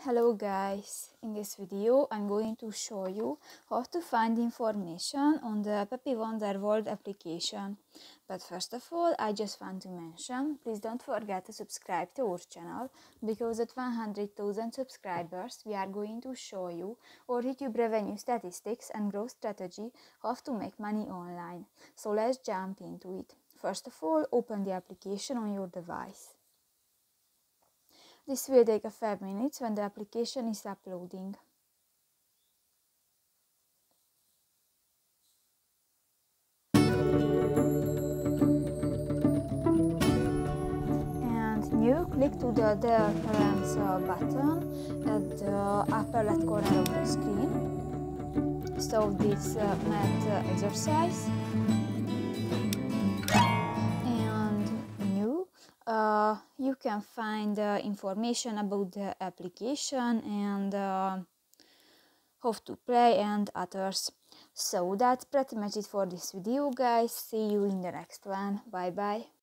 Hello guys, in this video I'm going to show you how to find information on the Pepi Wonder World application. But first of all, I just want to mention, please don't forget to subscribe to our channel, because at 100,000 subscribers we are going to show you our YouTube revenue statistics and growth strategy, how to make money online. So let's jump into it. First of all, open the application on your device. This will take a few minutes when the application is uploading. And you click to the reference button at the upper left corner of the screen. So this math exercise. You can find information about the application and how to play and others. So that's pretty much it for this video, guys. See you in the next one. Bye bye.